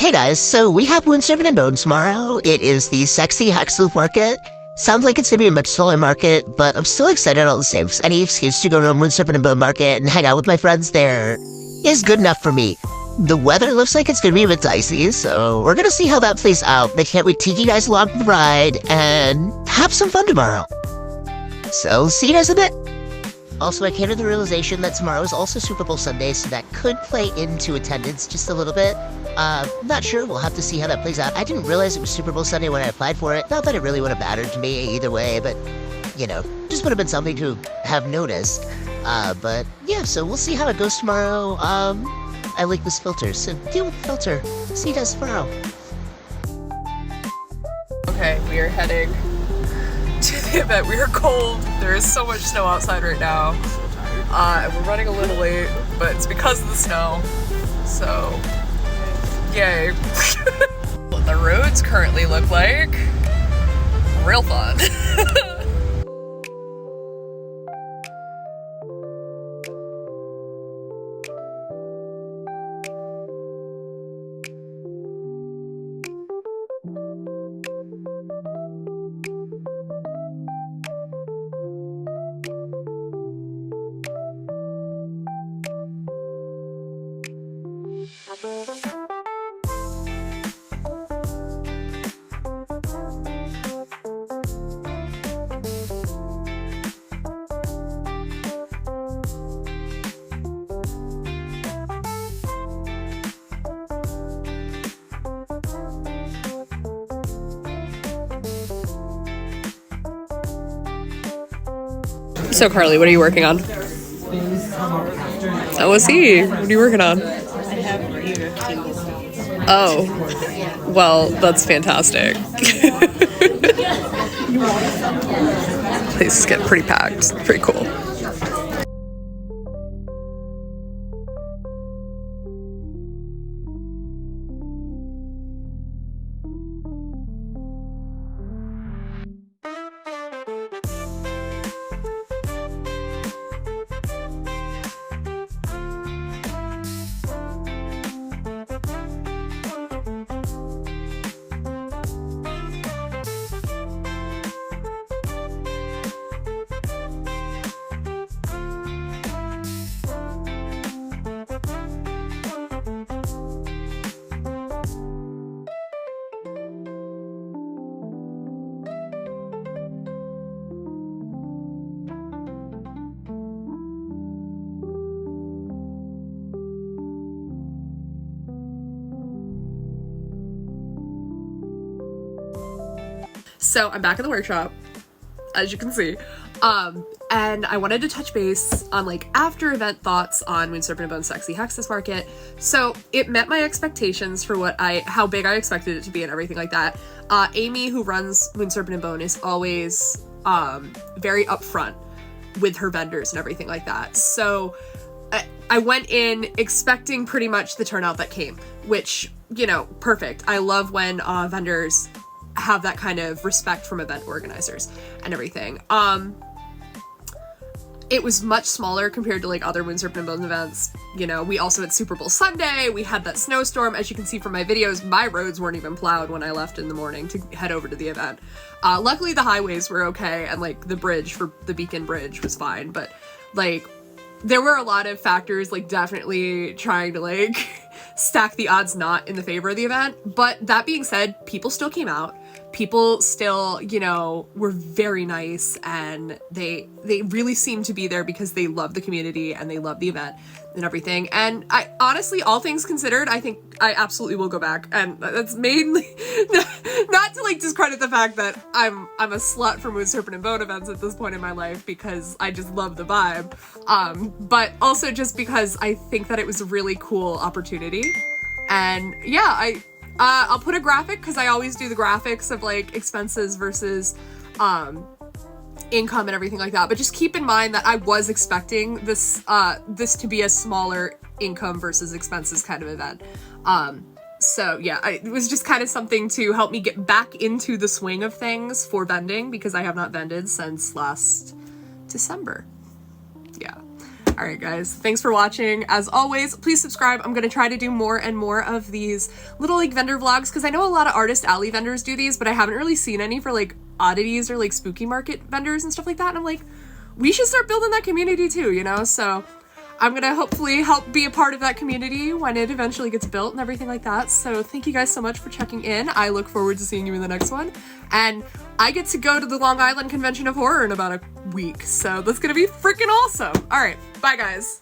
Hey guys, so we have Moon Serpent and Bone tomorrow. It is the sexy Hexloop market. Sounds like it's gonna be a much smaller market, but I'm still excited all the same. Any excuse to go to a Moon Serpent and Bone market and hang out with my friends there is good enough for me. The weather looks like it's gonna be a bit dicey, so we're gonna see how that plays out. I can't wait to take you guys along for the ride and have some fun tomorrow. So, see you guys in a bit. Also, I came to the realization that tomorrow is also Super Bowl Sunday, so that could play into attendance just a little bit. Not sure. We'll have to see how that plays out. I didn't realize it was Super Bowl Sunday when I applied for it. Not that it really would have mattered to me either way, but, you know, just would have been something to have noticed. But, yeah, so we'll see how it goes tomorrow. I like this filter, so deal with the filter. See you guys tomorrow. Okay, we are heading to the event. We are cold. There is so much snow outside right now. And we're running a little late, but it's because of the snow. So, yay. What the roads currently look like. Real fun. So Carly, what are you working on? Oh, I see. What are you working on? I have rear-lifting. Oh, well, that's fantastic. Places get pretty packed. Pretty cool. So I'm back in the workshop, as you can see, and I wanted to touch base on like after event thoughts on Moon Serpent and Bone Sexy Hexus Market. So it met my expectations for how big I expected it to be and everything like that. Amy, who runs Moon Serpent and Bone, is always very upfront with her vendors and everything like that. So I went in expecting pretty much the turnout that came, which, you know, perfect. I love when vendors have that kind of respect from event organizers and everything. It was much smaller compared to like other Moon Serpent and Bone events. You know, we also had Super Bowl Sunday, we had that snowstorm. As you can see from my videos, my roads weren't even plowed when I left in the morning to head over to the event. Luckily the highways were okay, and like the bridge for the Beacon Bridge was fine, but like there were a lot of factors like definitely trying to like stack the odds not in the favor of the event. But that being said, people still came out. People still, you know, were very nice, and they really seemed to be there because they love the community and they love the event and everything. And I honestly, all things considered, I think I absolutely will go back. And that's mainly not to like discredit the fact that I'm a slut for Moon Serpent and Bone events at this point in my life, because I just love the vibe. But also just because I think that it was a really cool opportunity. And yeah, I'll put a graphic, because I always do the graphics of like expenses versus income and everything like that. But just keep in mind that I was expecting this to be a smaller income versus expenses kind of event. So yeah, it was just kind of something to help me get back into the swing of things for vending, because I have not vended since last December. Yeah. All right, guys, thanks for watching. As always, please subscribe. I'm gonna try to do more and more of these little like vendor vlogs because I know a lot of Artist Alley vendors do these, but I haven't really seen any for like oddities or like spooky market vendors and stuff like that. And I'm like, we should start building that community too, you know? So I'm gonna hopefully help be a part of that community when it eventually gets built and everything like that. So thank you guys so much for checking in. I look forward to seeing you in the next one. And I get to go to the Long Island Convention of Horror in about a week, so that's gonna be freaking awesome. All right, bye guys.